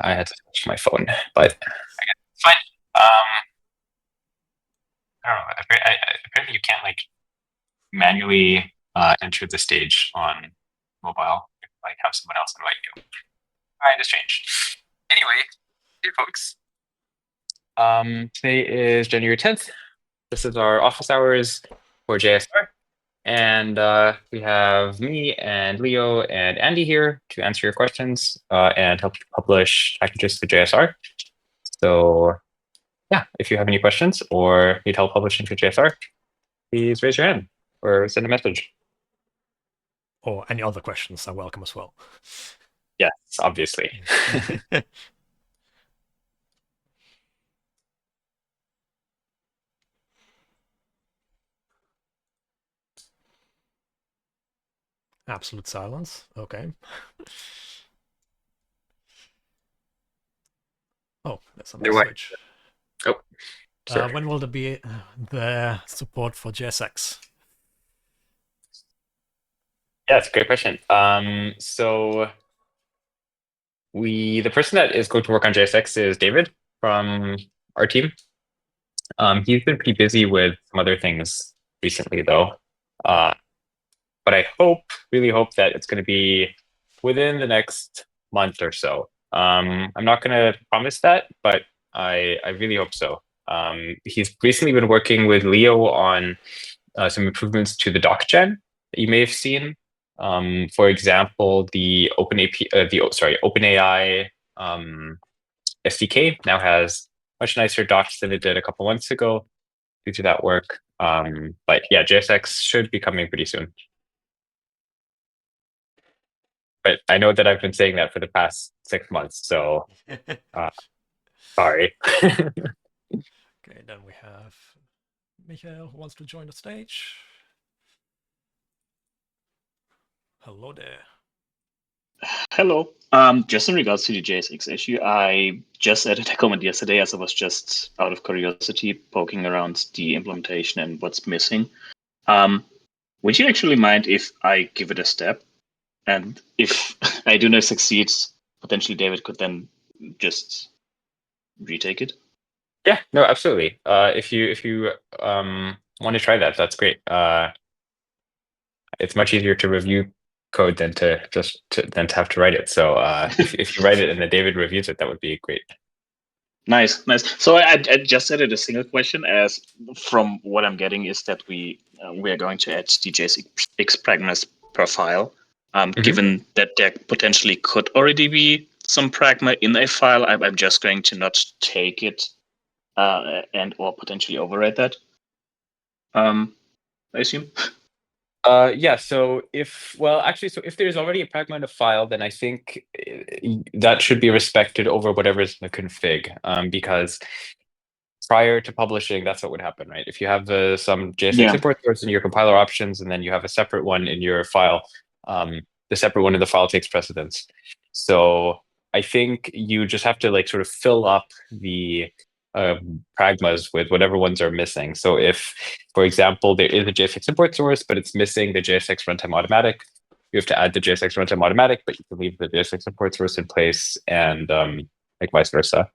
I had to switch my phone, but I guess it's fine. I don't know. Apparently, you can't like manually enter the stage on mobile. Like have someone else invite you. All right, this changed. Anyway, hey folks. Today is January 10th. This is our office hours for JSR. And we have me and Leo and Andy here to answer your questions and help you publish packages to JSR. So yeah, if you have any questions or need help publishing to JSR, please raise your hand or send a message. Or any other questions are welcome as well. Yes, obviously. Absolute silence. Okay. Oh, there's a Otherwise, message. oh, sorry. When will there be the support for JSX? Yeah, it's a great question. So the person that is going to work on JSX is David from our team. He's been pretty busy with some other things recently, though. Uh, but I really hope that it's going to be within the next month or so. I'm not going to promise that, but I really hope so. He's recently been working with Leo on some improvements to the DocGen that you may have seen. For example, the OpenAI SDK now has much nicer docs than it did a couple months ago due to that work. But yeah, JSX should be coming pretty soon. But I know that I've been saying that for the past 6 months, so sorry. Okay, then we have Michael who wants to join the stage. Hello there. Hello. Just in regards to the JSX issue, I just added a comment yesterday as I was just out of curiosity poking around the implementation and what's missing. Would you actually mind if I give it a step? And if I do not succeed, potentially David could then just retake it? Yeah, no, absolutely. If you want to try that, that's great. It's much easier to review code than to have to write it. So if you write it and then David reviews it, that would be great. Nice, nice. So I just added a single question, as from what I'm getting is that we are going to add the JSX pragmas per file. Mhm. Given that there potentially could already be some pragma in a file, I'm just going to not take it and or potentially overwrite that. I assume. Yeah, so if there's already a pragma in a file, then I think that should be respected over whatever is in the config, because prior to publishing, that's what would happen, right? If you have some JSX Yeah. import source in your compiler options, and then you have a separate one in your file, the separate one in the file takes precedence. So I think you just have to like sort of fill up the pragmas with whatever ones are missing. So if, for example, there is a JSX import source, but it's missing the JSX runtime automatic, you have to add the JSX runtime automatic, but you can leave the JSX import source in place, and like vice versa.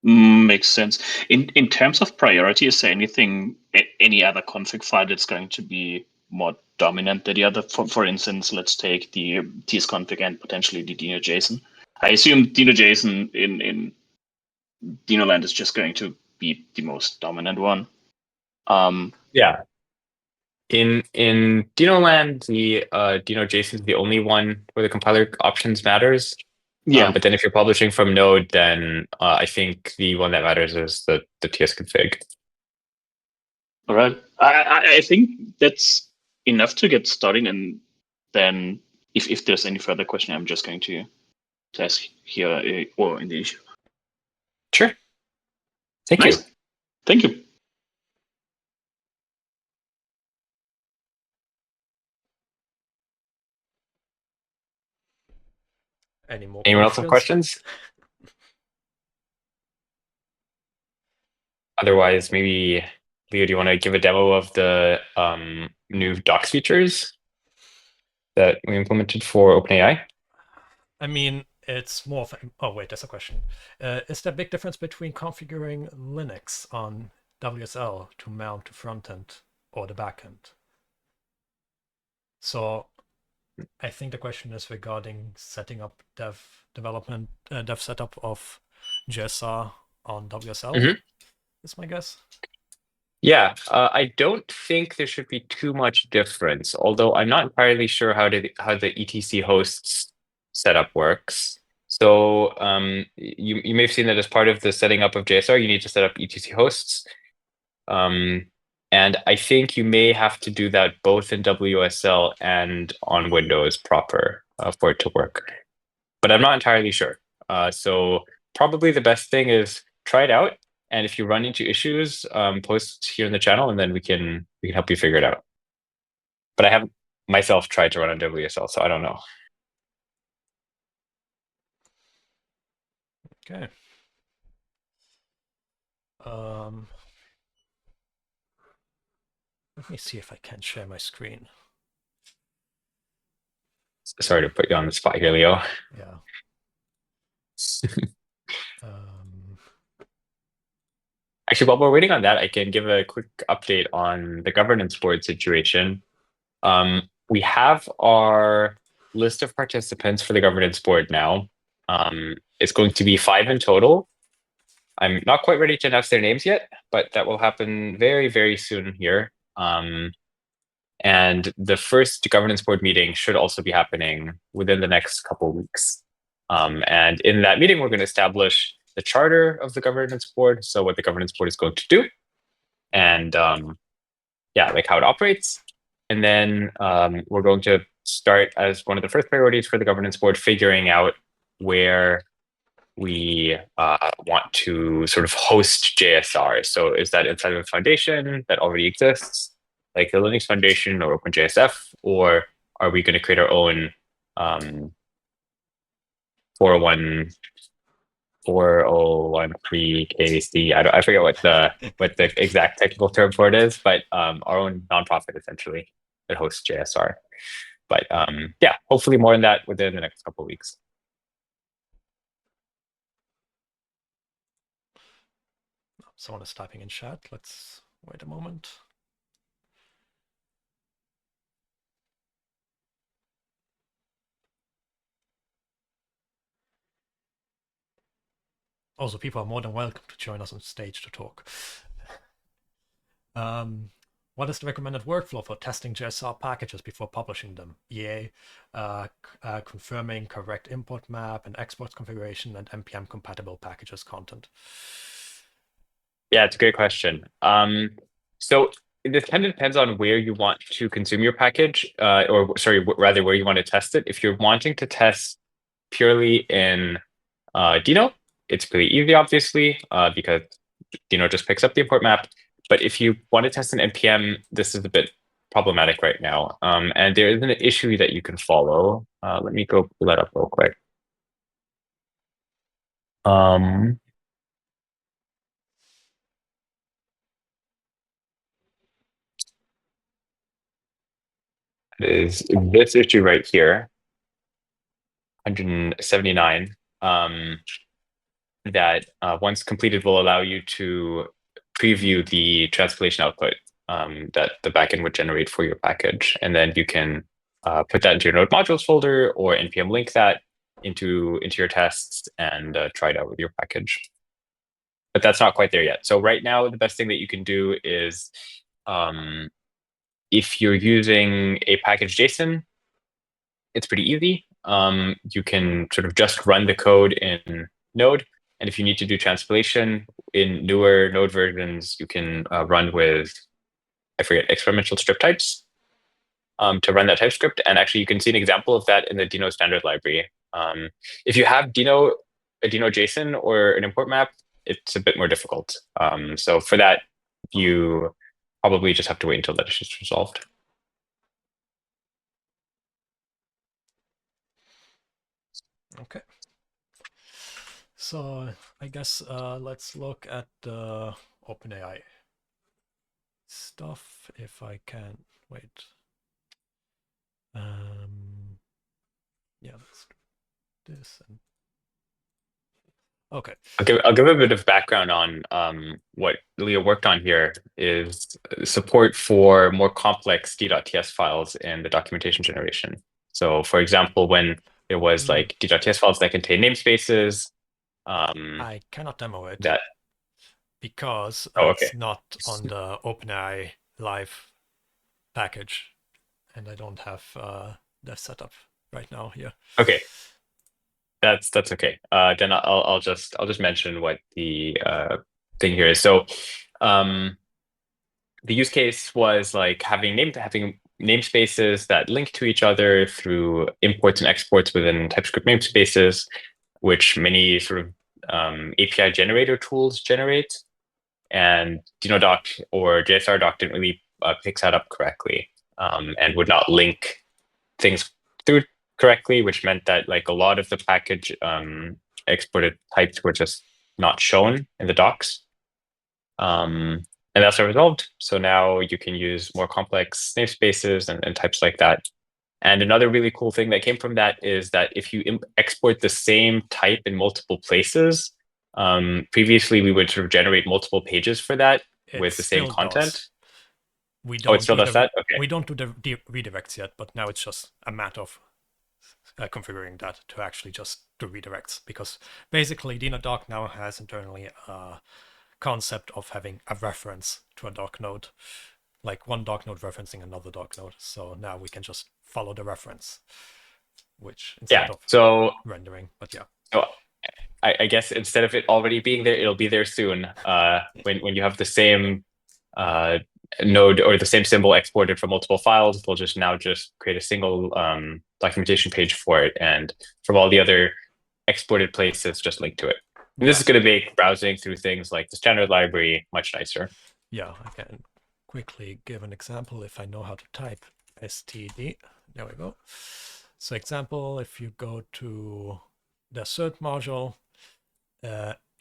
Makes sense. In terms of priority, is there any other config file that's going to be more dominant than the other? For instance, let's take the tsconfig and potentially the dino.json. I assume dino.json in Dinoland is just going to be the most dominant one. Yeah. In Dinoland, the Dino.json is the only one where the compiler options matters. Yeah. But then if you're publishing from Node, then I think the one that matters is the TS config. All right. I think that's enough to get started, and then if there's any further question, I'm just going to ask here or in the issue. Sure. Thank you. Nice. Thank you. Any more Anyone else have questions? Otherwise, maybe Leo, do you want to give a demo of the new docs features that we implemented for OpenAI? I mean, it's more of oh wait, there's a question. Is there a big difference between configuring Linux on WSL to mount to frontend or the backend? So I think the question is regarding setting up dev setup of JSR on WSL, Mhm. is my guess. Yeah, I don't think there should be too much difference, although I'm not entirely sure how the etc hosts setup works. So you may have seen that as part of the setting up of JSR, you need to set up etc hosts. Um, and I think you may have to do that both in WSL and on Windows proper for it to work. But I'm not entirely sure. So probably the best thing is try it out. And if you run into issues, post here in the channel, and then we can help you figure it out. But I haven't myself tried to run on WSL, so I don't know. Okay. Let me see if I can share my screen. Sorry to put you on the spot here, Leo. Yeah. Actually, while we're waiting on that, I can give a quick update on the governance board situation. We have our list of participants for the governance board now. It's going to be 5 in total. I'm not quite ready to announce their names yet, but that will happen very, very soon here. And the first governance board meeting should also be happening within the next couple of weeks. And in that meeting, we're going to establish the charter of the governance board. So what the governance board is going to do, and yeah, like how it operates. And then we're going to start as one of the first priorities for the governance board, figuring out where we want to sort of host JSR. So is that inside of a foundation that already exists, like the Linux Foundation or OpenJSF, or are we going to create our own 401 4013 KC? I forget what the exact technical term for it is, but our own nonprofit essentially that hosts JSR. But yeah, hopefully more on that within the next couple of weeks. Someone is typing in chat. Let's wait a moment. Also, people are more than welcome to join us on stage to talk. What is the recommended workflow for testing JSR packages before publishing them? EA, confirming correct import map and export configuration, and NPM compatible packages content. Yeah, it's a great question. So this kind of depends on where you want to consume your package, or sorry, rather where you want to test it. If you're wanting to test purely in Dino, it's pretty easy, obviously, because Dino just picks up the import map. But if you want to test an NPM, this is a bit problematic right now. And there is an issue that you can follow. Let me go pull that up real quick. Is this issue right here, 179, that once completed will allow you to preview the transpilation output that the backend would generate for your package. And then you can put that into your node modules folder or npm link that into your tests and try it out with your package. But that's not quite there yet. So right now, the best thing that you can do is if you're using a package JSON, it's pretty easy. You can sort of just run the code in Node. And if you need to do transpilation in newer Node versions, you can run with, I forget, experimental strip types to run that TypeScript. And actually, you can see an example of that in the Dino standard library. If you have a Dino JSON or an import map, it's a bit more difficult. So for that, you probably just have to wait until that issue is resolved. Okay. So I guess let's look at the OpenAI stuff if I can. Wait. Yeah, let's do this and Okay. I'll give a bit of background on what Leo worked on here is support for more complex d.ts files in the documentation generation. So for example, when there was like d.ts files that contain namespaces, I cannot demo it that because oh okay. it's not on the OpenAI live package, and I don't have the setup right now here. Okay. That's okay. Then I'll just mention what the thing here is. So the use case was like having namespaces that link to each other through imports and exports within TypeScript namespaces, which many sort of API generator tools generate. And Dinodoc or JSR doc didn't really pick that up correctly, and would not link things through correctly, which meant that like a lot of the package exported types were just not shown in the docs. And that's resolved. So now you can use more complex namespaces and types like that. And another really cool thing that came from that is that if you export the same type in multiple places, previously we would sort of generate multiple pages for that It with the same still content. does. We Oh, it don't still do does that? Okay. we don't do the redirects yet, but now it's just a matter of configuring that to actually just do redirects, because basically Dinodoc now has internally a concept of having a reference to a doc node, like one doc node referencing another doc node. So now we can just follow the reference, which instead Yeah. of So, rendering, but yeah. so I guess instead of it already being there, it'll be there soon. When you have the same uh, node or the same symbol exported from multiple files, they'll just create a single documentation page for it, and from all the other exported places, just link to it. And Yeah. this is going to make browsing through things like the standard library much nicer. Yeah, I can quickly give an example if I know how to type std. There we go. So example, if you go to the cert module,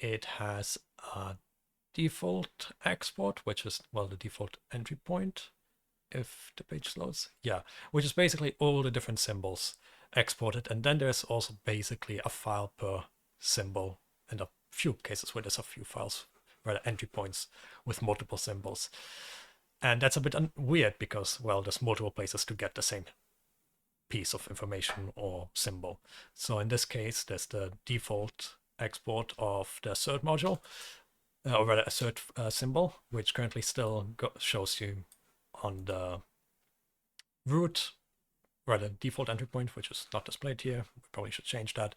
it has a default export, which is, well, the default entry point, if the page loads. Yeah, which is basically all the different symbols exported. And then there's also basically a file per symbol, and a few cases where there's a few files, rather entry points with multiple symbols. And that's a bit weird because, well, there's multiple places to get the same piece of information or symbol. So in this case, there's the default export of the assert module, or rather assert symbol, which currently still shows you on the root, rather default entry point, which is not displayed here. We probably should change that.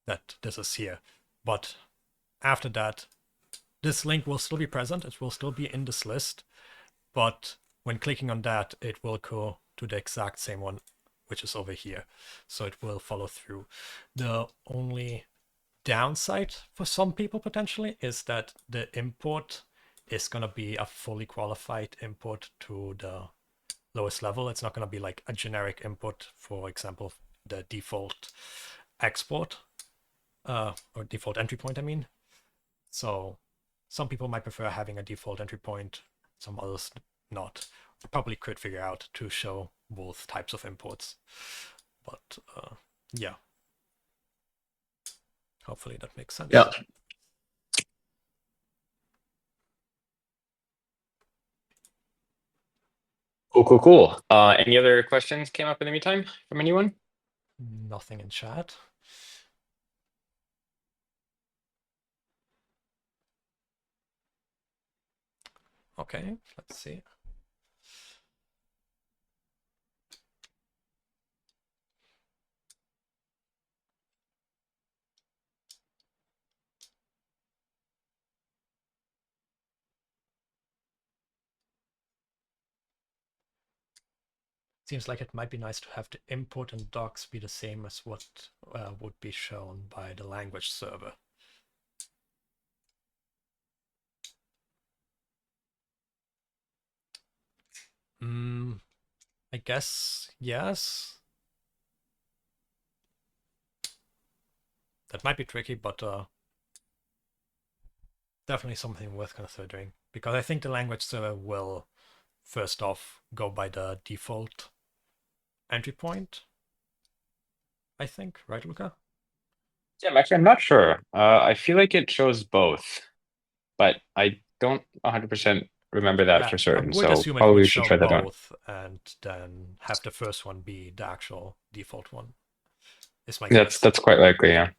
That this is here. But after that, this link will still be present. It will still be in this list. But when clicking on that, it will go to the exact same one, which is over here. So it will follow through. The only downside for some people potentially is that the import is going to be a fully qualified import to the lowest level. It's not going to be like a generic import, for example, the default export or default entry point, I mean. So some people might prefer having a default entry point, some others not. We probably could figure out to show both types of imports. But yeah, hopefully that makes sense. Yeah. Cool. Any other questions came up in the meantime from anyone? Nothing in chat. Okay, let's see. Seems like it might be nice to have the import and docs be the same as what would be shown by the language server. I guess yes. That might be tricky, but definitely something worth considering, because I think the language server will first off go by the default entry point. I think, right, Luca? Yeah, actually, I'm not sure. I feel like it shows both, but I don't 100% remember that Yeah, for I certain. would So assume it probably would we should show try that out. both and then have the first one be the actual default one, is my That's guess. that's quite likely, yeah.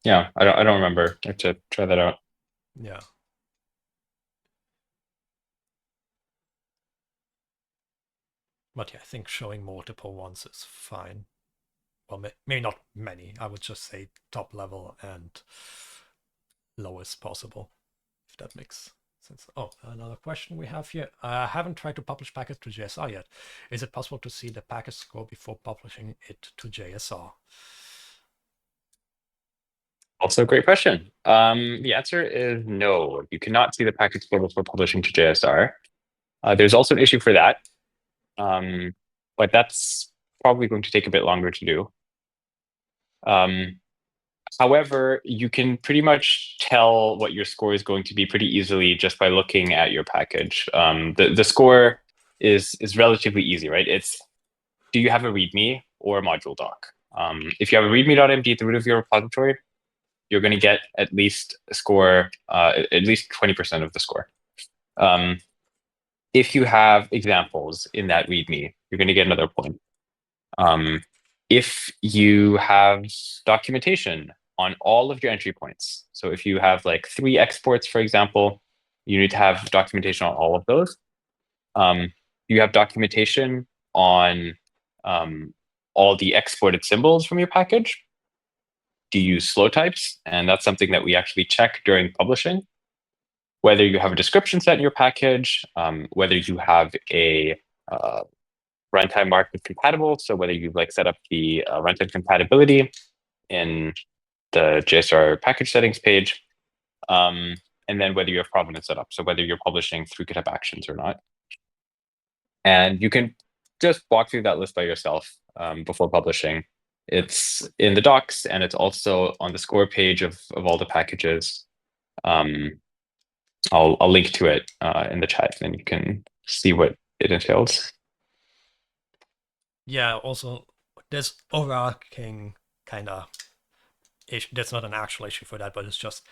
Yeah, I don't remember. I have to try that out. Yeah. But yeah, I think showing multiple ones is fine. Well, maybe not many. I would just say top level and lowest possible, if that makes sense. Oh, another question we have here. I haven't tried to publish packets to JSR yet. Is it possible to see the package score before publishing it to JSR? Also a great question. The answer is no. You cannot see the package score before publishing to JSR. There's also an issue for that, but that's probably going to take a bit longer to do. However, you can pretty much tell what your score is going to be pretty easily just by looking at your package. The score is relatively easy, right? It's, do you have a README or a module doc? If you have a README.md at the root of your repository, you're going to get at least a score, at least 20% of the score. If you have examples in that README, you're going to get another point. If you have documentation on all of your entry points, so if you have like 3 exports, for example, you need to have documentation on all of those. You have documentation on all the exported symbols from your package. Do you use slow types? And that's something that we actually check during publishing. Whether you have a description set in your package, whether you have a runtime marked with compatible, so whether you've like set up the runtime compatibility in the JSR package settings page, and then whether you have provenance set up, so whether you're publishing through GitHub Actions or not. And you can just walk through that list by yourself before publishing. It's in the docs, and it's also on the score page of all the packages. I'll link to it in the chat, and then you can see what it entails. Yeah, also, there's overarching kind of issue. That's not an actual issue for that, but it's just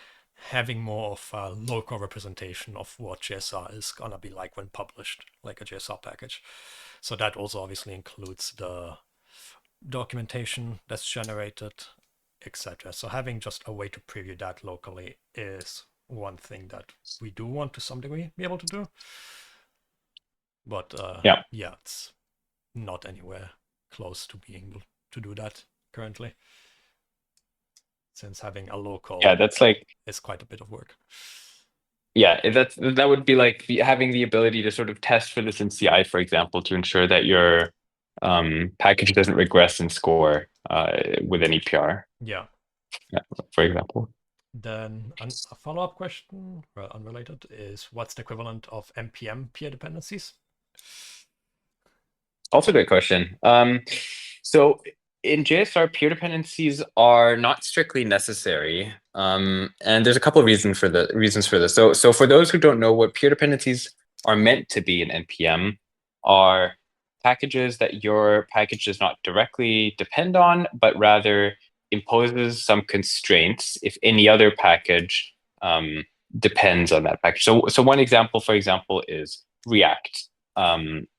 having more of a local representation of what JSR is gonna be like when published, like a JSR package. So that also obviously includes the documentation that's generated, etc. So having just a way to preview that locally is one thing that we do want to some degree be able to do. But Yeah, it's not anywhere close to being able to do that currently, since having a local that's like, is quite a bit of work. yeah, that would be like having the ability to sort of test for this in CI, for example, to ensure that your package doesn't regress in score with an EPR, Yeah. for example. Then a follow-up question, well, unrelated, is what's the equivalent of npm peer dependencies? Also a great question. So in JSR, peer dependencies are not strictly necessary, and there's a couple of reasons for this. So for those who don't know, what peer dependencies are meant to be in npm are packages that your package does not directly depend on, but rather imposes some constraints if any other package depends on that package. So one example, for example, is React.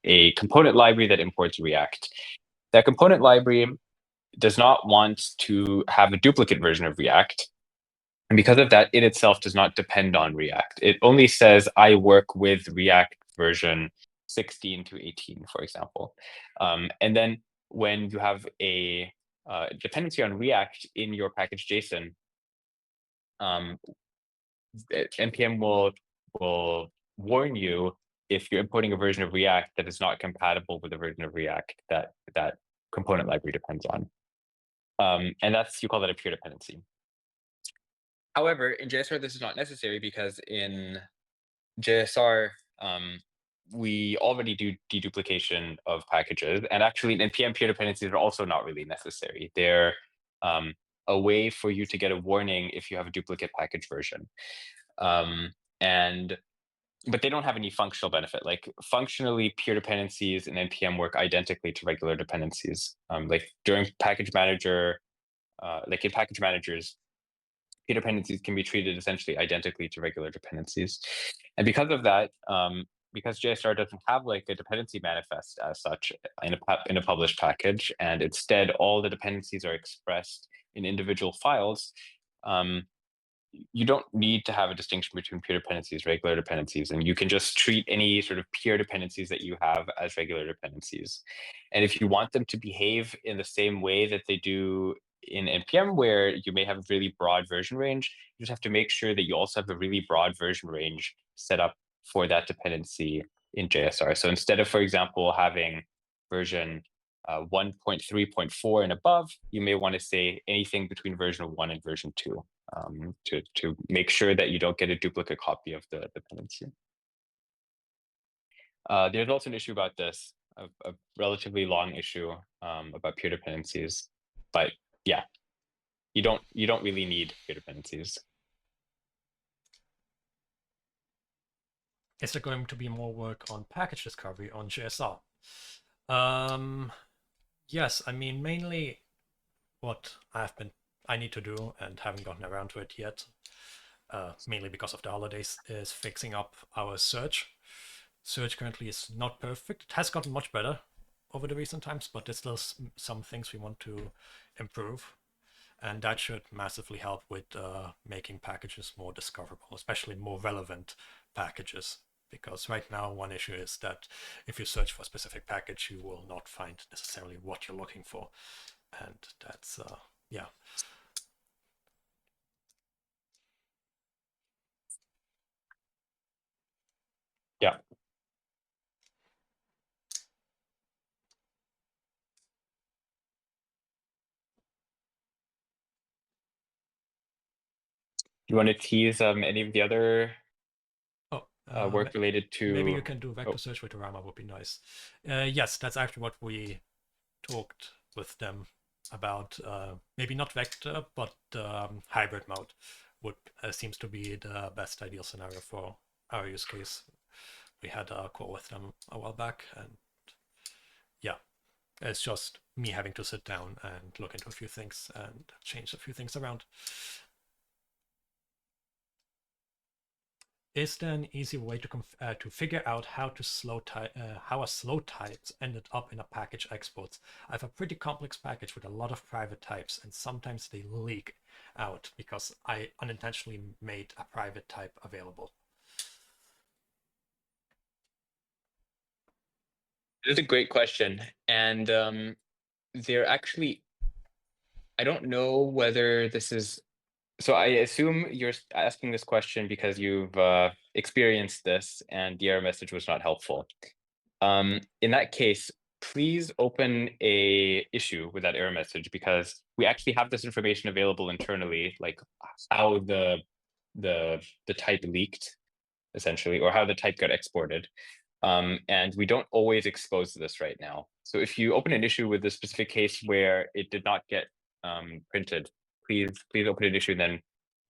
A component library that imports React. That component library does not want to have a duplicate version of React. And because of that, it itself does not depend on React. It only says, I work with React version 16 to 18, for example. And then when you have a dependency on React in your package JSON, npm will warn you if you're importing a version of React that is not compatible with the version of React that component library depends on. And you call that a peer dependency. However, in JSR, this is not necessary because in JSR, we already do deduplication of packages. And actually, in npm, peer dependencies are also not really necessary. They're a way for you to get a warning if you have a duplicate package version. But they don't have any functional benefit. Like functionally, peer dependencies in npm work identically to regular dependencies. Like during package manager, like in package managers, peer dependencies can be treated essentially identically to regular dependencies. And because of that, because JSR doesn't have like a dependency manifest as such in a published package, and instead all the dependencies are expressed in individual files, you don't need to have a distinction between peer dependencies, regular dependencies, and you can just treat any sort of peer dependencies that you have as regular dependencies. And if you want them to behave in the same way that they do in NPM, where you may have a really broad version range, you just have to make sure that you also have a really broad version range set up for that dependency in JSR. So instead of, for example, having version 1.3.4 and above, you may want to say anything between version 1 and version 2. To make sure that you don't get a duplicate copy of the dependency. There's also an issue about this, a relatively long issue about peer dependencies, but yeah, you don't really need peer dependencies. Is there going to be more work on package discovery on JSR? Yes, I mean mainly what I need to do and haven't gotten around to it yet, mainly because of the holidays, is fixing up our search. Search currently is not perfect. It has gotten much better over the recent times, but there's still some things we want to improve. And that should massively help with making packages more discoverable, especially more relevant packages. Because right now, one issue is that if you search for a specific package, you will not find necessarily what you're looking for. And that's, yeah. Yeah. You want to tease any of the other work related to? Maybe you can do vector search with Rama would be nice. Yes, that's actually what we talked with them about. Maybe not vector, but hybrid mode would seems to be the best ideal scenario for our use case. We had a call with them a while back, and yeah, it's just me having to sit down and look into a few things and change a few things around. Is there an easy way to figure out how a slow types ended up in a package exports? I have a pretty complex package with a lot of private types, and sometimes they leak out because I unintentionally made a private type available. This is a great question, and they're actually, I don't know whether this is. So I assume you're asking this question because you've experienced this and the error message was not helpful. In that case, please open a issue with that error message, because we actually have this information available internally, like how the type leaked, essentially, or how the type got exported. And we don't always expose this right now. So if you open an issue with a specific case where it did not get printed, please open an issue, and then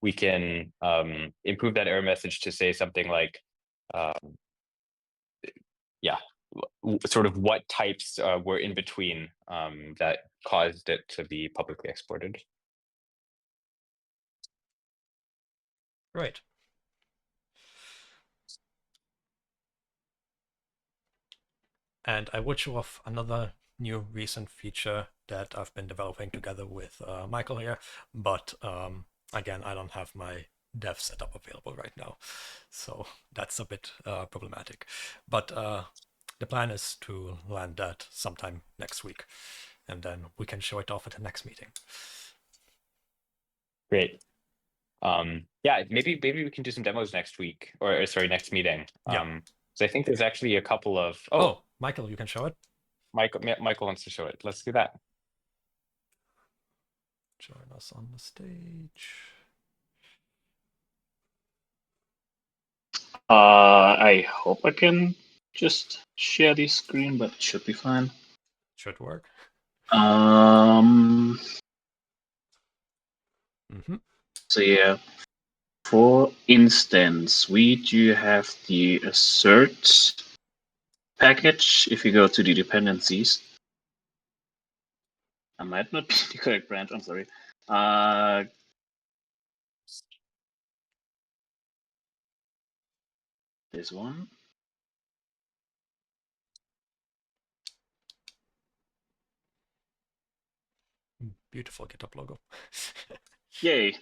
we can improve that error message to say something like, yeah, sort of what types were in between that caused it to be publicly exported. Right. And I would show off another new recent feature that I've been developing together with Michael here, but again, I don't have my dev setup available right now, so that's a bit problematic. But the plan is to land that sometime next week, and then we can show it off at the next meeting. Great. Yeah, maybe we can do some demos next week, or sorry, next meeting. Yeah. So I think there's actually a couple of. Oh, Michael, you can show it. Michael wants to show it. Let's do that. Join us on the stage. I hope I can just share the screen, but it should be fine. Should work. Mm-hmm. So yeah, for instance, we do have the assert package. If you go to the dependencies, I might not be the correct branch. I'm sorry. this one. Beautiful GitHub logo. Yay!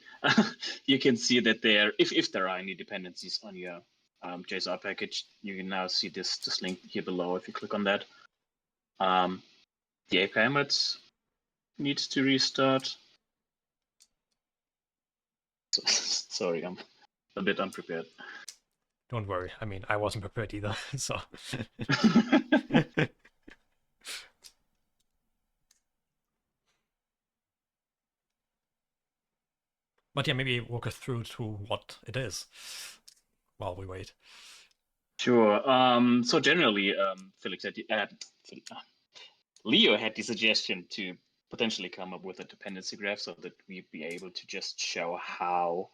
You can see that there, if there are any dependencies on your JSR package, you can now see this link here below. If you click on that, the API method needs to restart. Sorry, I'm a bit unprepared. Don't worry. I mean, I wasn't prepared either. So. But yeah, maybe walk us through to what it is while we wait. Sure. So generally, Leo had the suggestion to potentially come up with a dependency graph so that we'd be able to just show how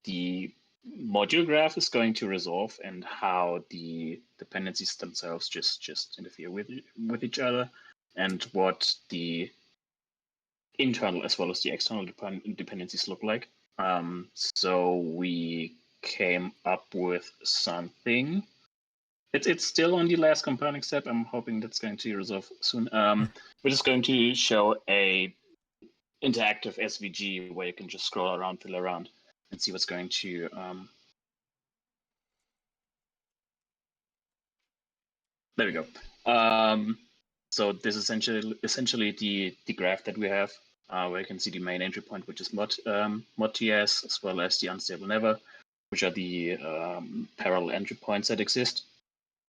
the module graph is going to resolve and how the dependencies themselves just interfere with each other, and what the internal as well as the external dependencies look like. So we came up with something. It's still on the last compiling step. I'm hoping that's going to resolve soon. We're just going to show a interactive SVG where you can just scroll around, fiddle around, and see what's going to. There we go. So this is essentially the graph that we have, where you can see the main entry point, which is mod.ts, as well as the unstable never, which are the parallel entry points that exist,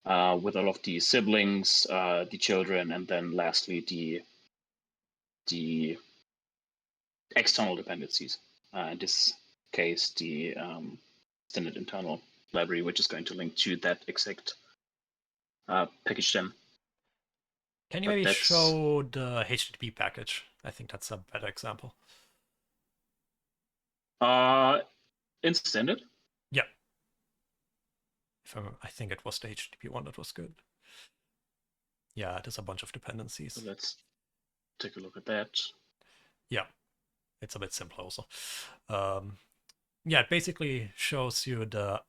with all of the siblings, the children, and then lastly the external dependencies. In this case, the standard internal library, which is going to link to that exact package gem. Can you maybe show the HTTP package? I think that's a better example. In standard? Yeah. I think it was the HTTP one that was good. Yeah, there's a bunch of dependencies. So let's take a look at that. Yeah, it's a bit simpler also. Yeah, it basically shows you the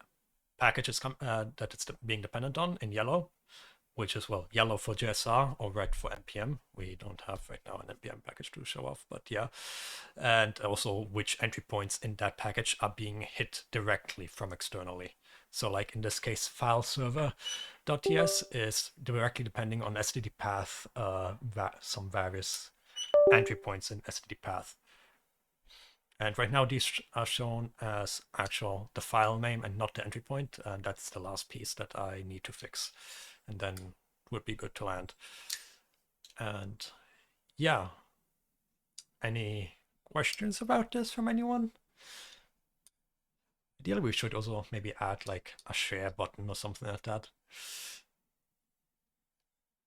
packages that it's being dependent on in yellow, which is, well, yellow for JSR or red for NPM. We don't have right now an NPM package to show off, but yeah. And also which entry points in that package are being hit directly from externally. So like in this case, file server.ts is directly depending on std path, some various entry points in std path. And right now these are shown as the file name and not the entry point. And that's the last piece that I need to fix. And then it would be good to land. And yeah, any questions about this from anyone? Ideally, we should also maybe add like a share button or something like that.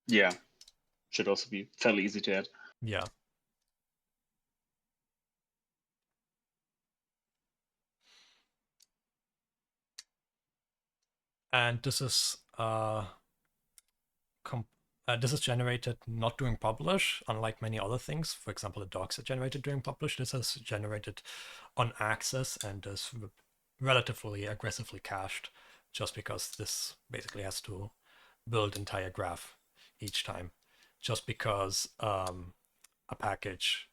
Yeah, should also be fairly easy to add. Yeah. And this is generated not during publish, unlike many other things. For example, the docs are generated during publish. This is generated on access and is relatively aggressively cached, just because this basically has to build entire graph each time, just because a package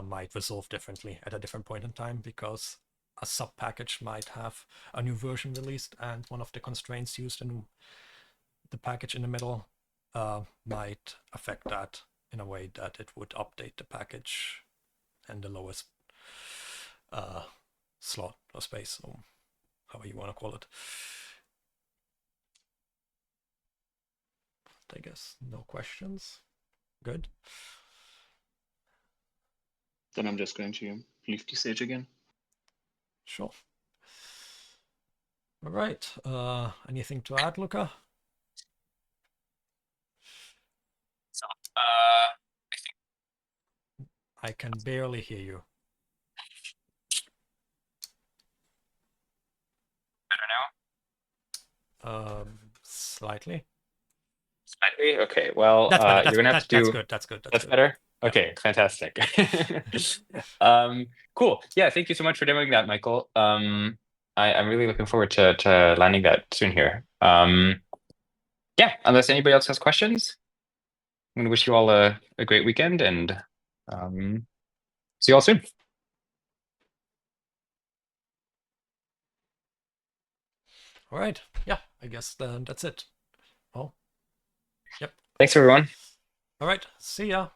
might resolve differently at a different point in time, because a sub package might have a new version released, and one of the constraints used in the package in the middle might affect that in a way that it would update the package and the lowest slot or space, or however you want to call it. I guess no questions. Good. Then I'm just going to leave the stage again. Sure. All right. Anything to add, Luca? So, I can barely hear you. better now? Slightly. Slightly? Okay. Well, That's better. you're gonna have to do. That's good. That's better? Okay, fantastic. Cool. Yeah, thank you so much for demoing that, Michael. I'm really looking forward to landing that soon here. Yeah, unless anybody else has questions, I'm going to wish you all a great weekend and see you all soon. All right. Yeah, I guess that's it. Well, yep. Thanks, everyone. All right. See ya.